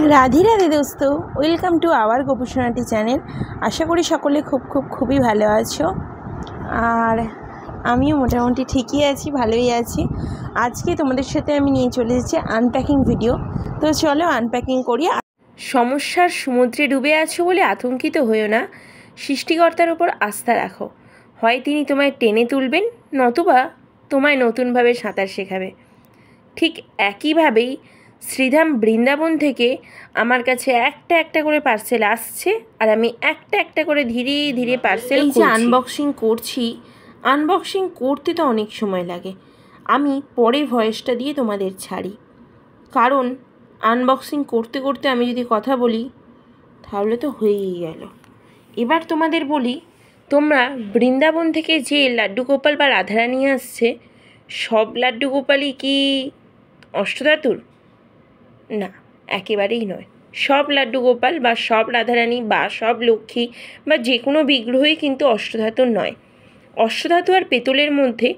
রাধে রাধে দোস্ত, welcome to our গোপুসোনাটি channel. আশা করি সকলে খুবই ভালো আছো। আর আমিও মোটামুটি ঠিকই আছি, ভালোই আছি। আজকে তোমাদের সাথে আমি নিয়ে চলে এসেছি আনপ্যাকিং ভিডিও। তো চলো আনপ্যাকিং করি। সমস্যার সমুদ্রে ডুবে আছো বলে আতঙ্কিত হয়েও না, সৃষ্টিকর্তার ওপর আস্থা রাখো। হয় তিনি তোমায় টেনে তুলবেন, নতুবা তোমায় নতুনভাবে সাঁতার শেখাবে। ঠিক একইভাবেই শ্রীধাম বৃন্দাবন থেকে আমার কাছে একটা একটা করে পার্সেল আসছে, আর আমি একটা একটা করে ধীরে ধীরে পার্সেল এই যে আনবক্সিং করছি। আনবক্সিং করতে তো অনেক সময় লাগে, আমি পরে ভয়েসটা দিয়ে তোমাদের ছাড়ি, কারণ আনবক্সিং করতে করতে আমি যদি কথা বলি তাহলে তো হয়েই গেল। এবার তোমাদের বলি, তোমরা বৃন্দাবন থেকে যে লাড্ডু গোপাল বা রাধারানী আসছে, সব লাড্ডু গোপালই কি অষ্টধাতুর? না, একেবারেই নয়। সব লাড্ডু গোপাল বা সব রাধারানী বা সব লক্ষ্মী বা যে কোনো বিগ্রহই কিন্তু অষ্টধাতুর নয়। অষ্টধাতু আর পেতলের মধ্যে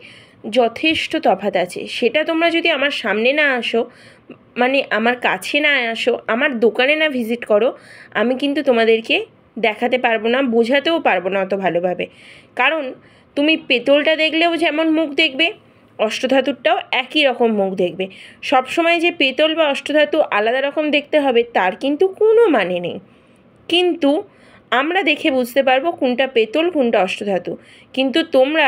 যথেষ্ট তফাৎ আছে। সেটা তোমরা যদি আমার সামনে না আসো, মানে আমার কাছে না আসো, আমার দোকানে না ভিজিট করো, আমি কিন্তু তোমাদেরকে দেখাতে পারবো না, বোঝাতেও পারবো না অত ভালোভাবে। কারণ তুমি পেতলটা দেখলেও যেমন মুখ দেখবে, অষ্টধাতুরটাও একই রকম মুখ দেখবে। সবসময় যে পেতল বা অষ্টধাতু আলাদা রকম দেখতে হবে তার কিন্তু কোনো মানে নেই। কিন্তু আমরা দেখে বুঝতে পারবো কোনটা পেতল কোনটা অষ্টধাতু। কিন্তু তোমরা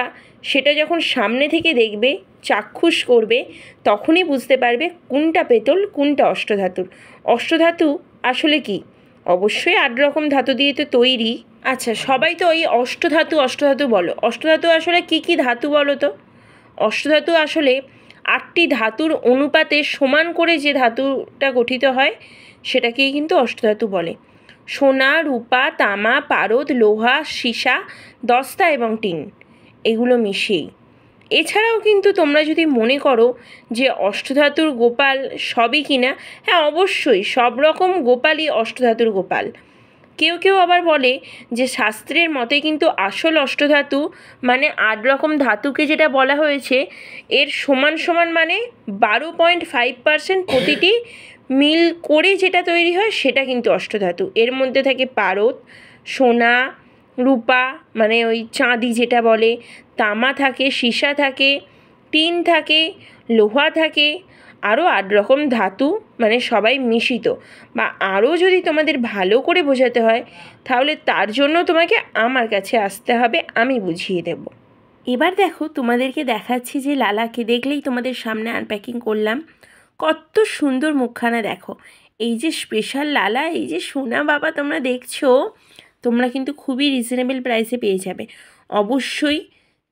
সেটা যখন সামনে থেকে দেখবে, চাক্ষুষ করবে, তখনই বুঝতে পারবে কোনটা পেতল কোনটা অষ্টধাতুর। অষ্টধাতু আসলে কি? অবশ্যই 8 রকম ধাতু দিয়ে তো তৈরি। আচ্ছা, সবাই তো ওই অষ্টধাতু বলো। অষ্টধাতু আসলে কি ধাতু বলো তো? অষ্টধাতু আসলে 8টি ধাতুর অনুপাতে সমান করে যে ধাতুটা গঠিত হয় সেটাকেই কিন্তু অষ্টধাতু বলে। সোনা, রূপা, তামা, পারদ, লোহা, সীসা, দস্তা এবং টিন, এগুলো মিশিয়েই। এছাড়াও কিন্তু তোমরা যদি মনে করো যে অষ্টধাতুর গোপাল সবই কিনা, হ্যাঁ অবশ্যই সব রকম গোপালই অষ্টধাতুর গোপাল। কেউ আবার বলে যে শাস্ত্রের মতে কিন্তু আসল অষ্টধাতু মানে 8 রকম ধাতুকে যেটা বলা হয়েছে এর সমান মানে 12.5% প্রতিটি মিল করে যেটা তৈরি হয় সেটা কিন্তু অষ্টধাতু। এর মধ্যে থাকে পারদ, সোনা, রূপা মানে ওই চাঁদি যেটা বলে, তামা থাকে, সীসা থাকে, টিন থাকে, লোহা থাকে, আরও 8 রকম ধাতু মানে সবাই মিশ্রিত। বা আরও যদি তোমাদের ভালো করে বোঝাতে হয় তাহলে তার জন্য তোমাকে আমার কাছে আসতে হবে, আমি বুঝিয়ে দেব। এবার দেখো, তোমাদেরকে দেখাচ্ছি যে লালাকে দেখলেই তোমাদের সামনে আনপ্যাকিং করলাম। কত সুন্দর মুখখানা দেখো। এই যে স্পেশাল লালা, এই যে সোনা বাবা তোমরা দেখছো, তোমরা কিন্তু খুবই রিজনেবল প্রাইসে পেয়ে যাবে। অবশ্যই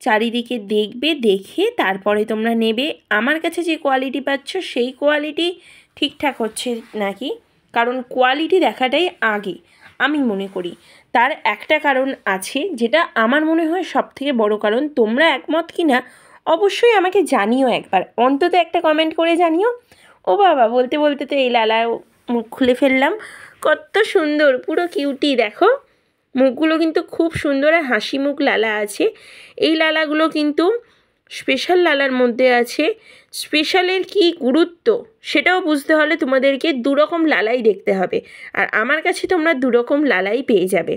চারিদিকে দেখবে, দেখে তারপরে তোমরা নেবে। আমার কাছে যে কোয়ালিটি পাচ্ছ সেই কোয়ালিটি ঠিকঠাক হচ্ছে নাকি, কারণ কোয়ালিটি দেখাটাই আগে আমি মনে করি। তার একটা কারণ আছে, যেটা আমার মনে হয় সবথেকে বড় কারণ। তোমরা একমত কি না অবশ্যই আমাকে জানিও, একবার অন্তত একটা কমেন্ট করে জানিও। ও বাবা, বলতে বলতে তো এই লালা মুখ খুলে ফেললাম। কত সুন্দর, পুরো কিউটি দেখো। মুখগুলো কিন্তু খুব সুন্দর, আর হাসি মুখ লালা আছে। এই লালাগুলো কিন্তু স্পেশাল লালার মধ্যে আছে। স্পেশালের কি গুরুত্ব সেটাও বুঝতে হলে তোমাদেরকে 2 রকম লালাই দেখতে হবে, আর আমার কাছে তোমরা 2 রকম লালাই পেয়ে যাবে।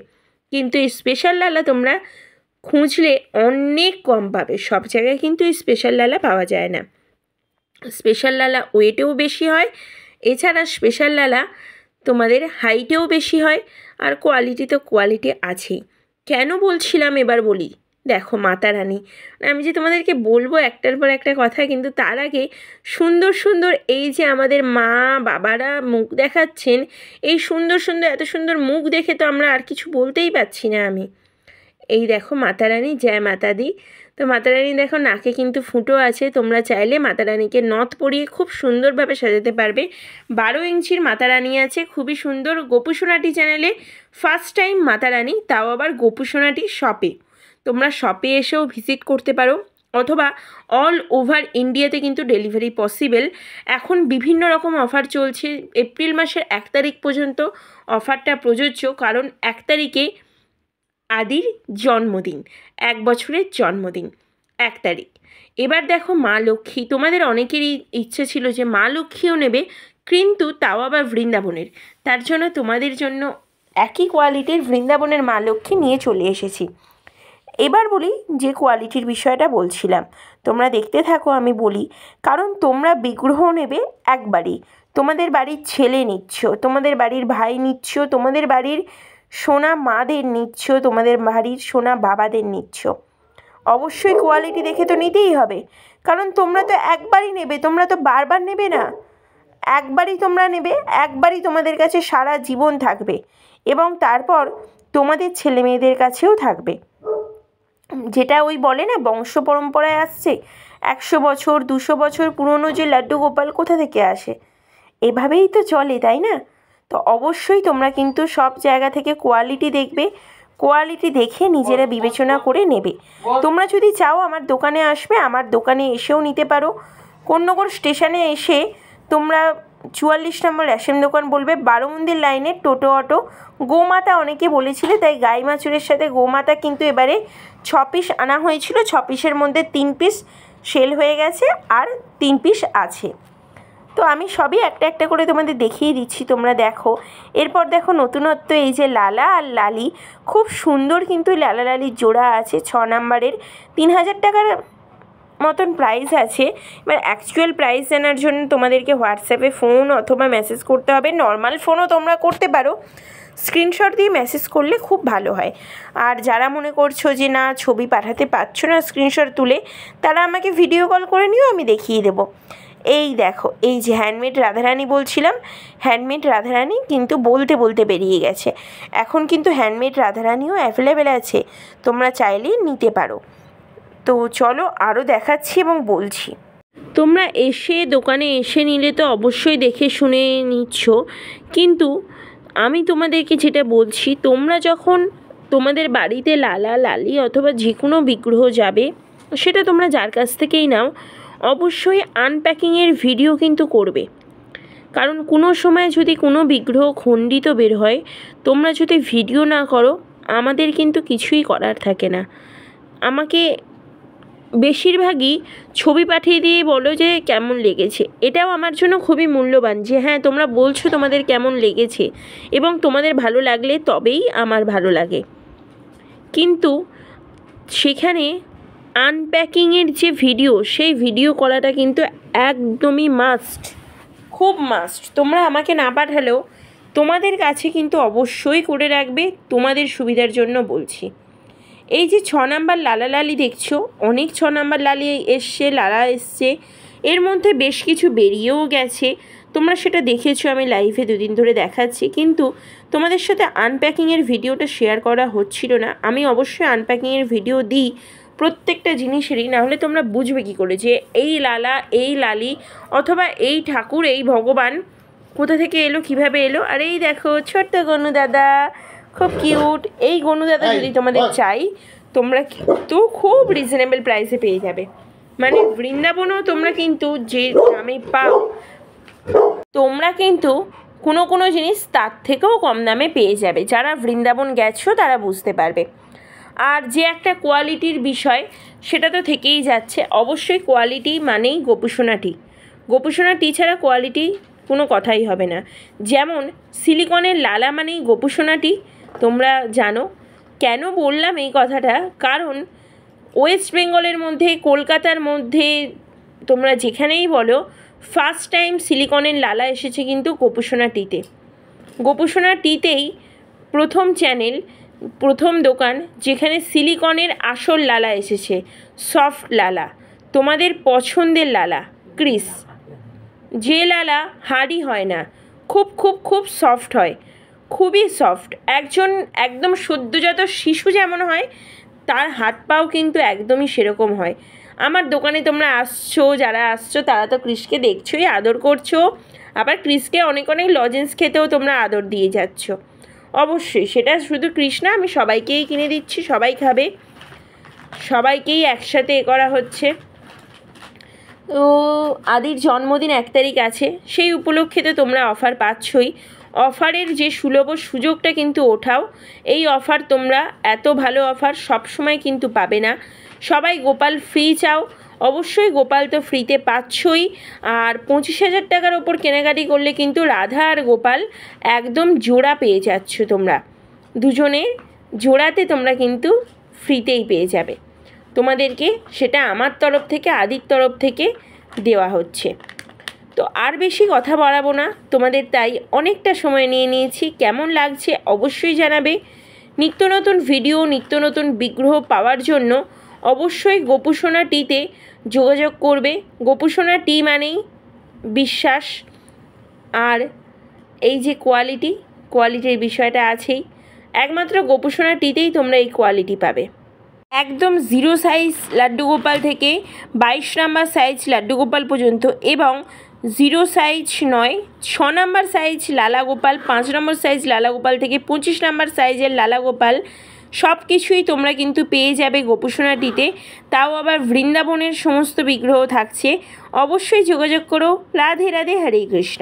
কিন্তু এই স্পেশাল লালা তোমরা খুঁজলে অনেক কম পাবে, সব জায়গায় কিন্তু এই স্পেশাল লালা পাওয়া যায় না। স্পেশাল লালা ওয়েটেও বেশি হয়, এছাড়া স্পেশাল লালা তোমাদের হাইটেও বেশি হয়, আর কোয়ালিটি তো কোয়ালিটি আছেই। কেন বলছিলাম এবার বলি। দেখো মাতা রানী, আমি যে তোমাদেরকে বলবো একটার পর একটা কথা, কিন্তু তার আগে সুন্দর এই যে আমাদের মা বাবারা মুখ দেখাচ্ছেন, এই সুন্দর এত সুন্দর মুখ দেখে তো আমরা আর কিছু বলতেই পারছি না। আমি এই দেখো মাতা রানী, জয় মাতা দি। তো মাতা রানী দেখো নাকে কিন্তু ফুটো আছে। তোমরা চাইলে মাতা রানীকে নথ পরিয়ে খুব সুন্দরভাবে সাজাতে পারবে। 12 ইঞ্চির মাতা রানী আছে, খুবই সুন্দর। গোপুসোনাটি চ্যানেলে ফার্স্ট টাইম মাতা রানী, তাও আবার গোপুসোনাটি শপে। তোমরা শপে এসেও ভিজিট করতে পারো, অথবা অল ওভার ইন্ডিয়াতে কিন্তু ডেলিভারি পসিবল। এখন বিভিন্ন রকম অফার চলছে, এপ্রিল মাসের 1 তারিখ পর্যন্ত অফারটা প্রযোজ্য, কারণ 1 তারিখে আদির জন্মদিন, 1 বছরের জন্মদিন 1 তারিখ। এবার দেখো মা লক্ষ্মী, তোমাদের অনেকেরই ইচ্ছে ছিল যে মা লক্ষ্মীও নেবে, কিন্তু তাও আবার বৃন্দাবনের। তার জন্য তোমাদের জন্য একই কোয়ালিটির বৃন্দাবনের মা লক্ষ্মী নিয়ে চলে এসেছি। এবার বলি যে কোয়ালিটির বিষয়টা বলছিলাম, তোমরা দেখতে থাকো, আমি বলি। কারণ তোমরা বিগ্রহ নেবে একবারই, তোমাদের বাড়ির ছেলে নিচ্ছ, তোমাদের বাড়ির ভাই নিচ্ছ, তোমাদের বাড়ির সোনা মাদের নিচ্ছ, তোমাদের বাড়ির সোনা বাবাদের নিচ্ছ, অবশ্যই কোয়ালিটি দেখে তো নিতেই হবে। কারণ তোমরা তো একবারই নেবে, তোমরা তো বারবার নেবে না, একবারই তোমরা নেবে, একবারই তোমাদের কাছে সারা জীবন থাকবে এবং তারপর তোমাদের ছেলে মেয়েদের কাছেও থাকবে। যেটা ওই বলে না বংশ পরম্পরায় আসছে, 100 বছর 200 বছর পুরনো যে লাড্ডু গোপাল কোথা থেকে আসে? এভাবেই তো চলে, তাই না? তো অবশ্যই তোমরা কিন্তু সব জায়গা থেকে কোয়ালিটি দেখবে, কোয়ালিটি দেখে নিজেরা বিবেচনা করে নেবে। তোমরা যদি চাও আমার দোকানে আসবে, আমার দোকানে এসেও নিতে পারো। কোন্নগর স্টেশনে এসে তোমরা 44 নম্বর রেশন দোকান বলবে, 12 মন্দির লাইনে টোটো অটো। গোমাতা অনেকে বলেছিলে, তাই গাই মাচুরের সাথে গোমাতা কিন্তু এবারে 6 পিস আনা হয়েছিল। 6 পিসের মধ্যে 3 পিস সেল হয়ে গেছে আর 3 পিস আছে। তো আমি সবই একটা একটা করে তোমাদের দেখিয়ে দিচ্ছি, তোমরা দেখো। এরপর দেখো নতুনত্ব, এই যে লালা আর লালি, খুব সুন্দর কিন্তু লালা লালির জোড়া আছে 6 নাম্বারের। 3000 টাকার মতন প্রাইস আছে। এবার অ্যাকচুয়াল প্রাইস জানার জন্য তোমাদেরকে হোয়াটসঅ্যাপে ফোন অথবা মেসেজ করতে হবে। নর্মাল ফোনও তোমরা করতে পারো, স্ক্রিনশট দিয়ে মেসেজ করলে খুব ভালো হয়। আর যারা মনে করছো যে না ছবি পাঠাতে পারছো না স্ক্রিনশট তুলে, তারা আমাকে ভিডিও কল করে নিও, আমি দেখিয়ে দেবো। এই দেখো, এই যে হ্যান্ডমেড রাধারানী বলছিলাম, হ্যান্ডমেড রাধারানী কিন্তু বলতে বলতে বেরিয়ে গেছে। এখন কিন্তু হ্যান্ডমেড রাধারানীও অ্যাভেলেবেল আছে, তোমরা চাইলে নিতে পারো। তো চলো আরও দেখাচ্ছি এবং বলছি। তোমরা এসে দোকানে এসে নিলে তো অবশ্যই দেখে শুনে নিচ্ছ, কিন্তু আমি তোমাদেরকে যেটা বলছি, তোমরা যখন তোমাদের বাড়িতে লালা লালি অথবা যে কোনো বিগ্রহ যাবে, সেটা তোমরা যার কাছ থেকেই নাও, অবশ্যই আনপ্যাকিংয়ের ভিডিও কিন্তু করবে। কারণ কোনো সময় যদি কোনো বিগ্রহ খণ্ডিত বের হয়, তোমরা যদি ভিডিও না করো, আমাদের কিন্তু কিছুই করার থাকে না। আমাকে বেশিরভাগই ছবি পাঠিয়ে দিয়ে বলো যে কেমন লেগেছে। এটাও আমার জন্য খুবই মূল্যবান যে হ্যাঁ তোমরা বলছো তোমাদের কেমন লেগেছে, এবং তোমাদের ভালো লাগলে তবেই আমার ভালো লাগে। কিন্তু সেখানে আনপ্যাকিংয়ের যে ভিডিও, সেই ভিডিও করাটা কিন্তু একদমই মাস্ট, খুব মাস্ট। তোমরা আমাকে না পাঠালেও তোমাদের কাছে কিন্তু অবশ্যই করে রাখবে, তোমাদের সুবিধার জন্য বলছি। এই যে 6 নাম্বার লালা লালি দেখছো, অনেক 6 নাম্বার লালি এসছে, লালা এসছে, এর মধ্যে বেশ কিছু বেরিয়েও গেছে, তোমরা সেটা দেখেছো, আমি লাইভে 2 দিন ধরে দেখাচ্ছি। কিন্তু তোমাদের সাথে আনপ্যাকিংয়ের ভিডিওটা শেয়ার করা হচ্ছিল না। আমি অবশ্যই আনপ্যাকিংয়ের ভিডিও দিই প্রত্যেকটা জিনিসেরই, নাহলে তোমরা বুঝবে কী করে যে এই লালা, এই লালি অথবা এই ঠাকুর, এই ভগবান কোথা থেকে এলো, কিভাবে এলো। আর এই দেখো ছোট্ট গনু দাদা, খুব কিউট। এই গনু দাদা যদি তোমাদের চাই, তোমরা কিন্তু খুব রিজনেবল প্রাইসে পেয়ে যাবে। মানে বৃন্দাবনেও তোমরা কিন্তু যে দামে পাও, তোমরা কিন্তু কোনো কোনো জিনিস তার থেকেও কম দামে পেয়ে যাবে। যারা বৃন্দাবন গেছো তারা বুঝতে পারবে। আর যে একটা কোয়ালিটির বিষয়, সেটা তো থেকেই যাচ্ছে। অবশ্যই কোয়ালিটি মানেই গোপুসোনাটি, গোপুসোনাটি ছাড়া কোয়ালিটি কোনো কথাই হবে না। যেমন সিলিকনের লালা মানেই গোপুসোনাটি, তোমরা জানো। কেন বললাম এই কথাটা? কারণ ওয়েস্ট বেঙ্গলের মধ্যে, কলকাতার মধ্যে, তোমরা যেখানেই বলো, ফার্স্ট টাইম সিলিকনের লালা এসেছে কিন্তু গোপুসোনা টিতে। গোপুসোনা টিতেই প্রথম চ্যানেল, প্রথম দোকান যেখানে সিলিকনের আসল লালা এসেছে, সফট লালা, তোমাদের পছন্দের লালা, ক্রিস, যে লালা হার্ডি হয় না, খুব খুব খুব সফট হয়, খুবই সফট। একদম সদ্যজাত শিশু যেমন হয়, তার হাত পাও কিন্তু একদমই সেরকম হয়। আমার দোকানে তোমরা আসছো, যারা আসছো তারা তো ক্রিসকে দেখছোই, আদর করছো, আবার ক্রিসকে অনেক অনেক লজেন্স খেতেও তোমরা আদর দিয়ে যাচ্ছ। অবশ্যই সেটা শুধু ক্রিস না, আমি সবাইকেই কিনে দিচ্ছি, সবাই খাবে, সবাইকেই একসাথে করা হচ্ছে। তো আদির জন্মদিন 1 তারিখ আছে, সেই উপলক্ষে তো তোমরা অফার পাচ্ছই। অফারের যে সুলভ সুযোগটা কিন্তু ওঠাও। এই অফার তোমরা, এত ভালো অফার সব সময় কিন্তু পাবে না। সবাই গোপাল ফ্রি চাও, অবশ্যই গোপাল তো ফ্রিতে পাচ্ছই, আর 25,000 টাকার ওপর কেনাকাটি করলে কিন্তু রাধা আর গোপাল একদম জোড়া পেয়ে যাচ্ছ তোমরা, দুজনে জোড়াতে তোমরা কিন্তু ফ্রিতেই পেয়ে যাবে। তোমাদেরকে সেটা আমার তরফ থেকে, আদির তরফ থেকে দেওয়া হচ্ছে। তো আর বেশি কথা বাড়াবো না তোমাদের, তাই অনেকটা সময় নিয়ে নিয়েছি। কেমন লাগছে অবশ্যই জানাবে। নিত্য নতুন ভিডিও, নিত্য নতুন বিগ্রহ পাওয়ার জন্য অবশ্যই গোপুসোনা টিতে যোগাযোগ করবে। গোপুসোনা টি মানেই বিশ্বাস, আর এই যে কোয়ালিটির বিষয়টা আছেই, একমাত্র গোপুসোনা টিতেই তোমরা এই কোয়ালিটি পাবে। একদম 0 সাইজ লাড্ডু গোপাল থেকে 22 নাম্বার সাইজ লাড্ডু গোপাল পর্যন্ত, এবং 0 সাইজ নয় 6 নাম্বার সাইজ লালা গোপাল, 5 নম্বর সাইজ লালা গোপাল থেকে 25 নাম্বার সাইজের লালা গোপাল, সব কিছুই তোমরা কিন্তু পেয়ে যাবে গোপুসোনা টিতে। তাও আবার বৃন্দাবনের সমস্ত বিগ্রহ থাকছে। অবশ্যই যোগাযোগ করো। রাধে রাধে, হরে কৃষ্ণ।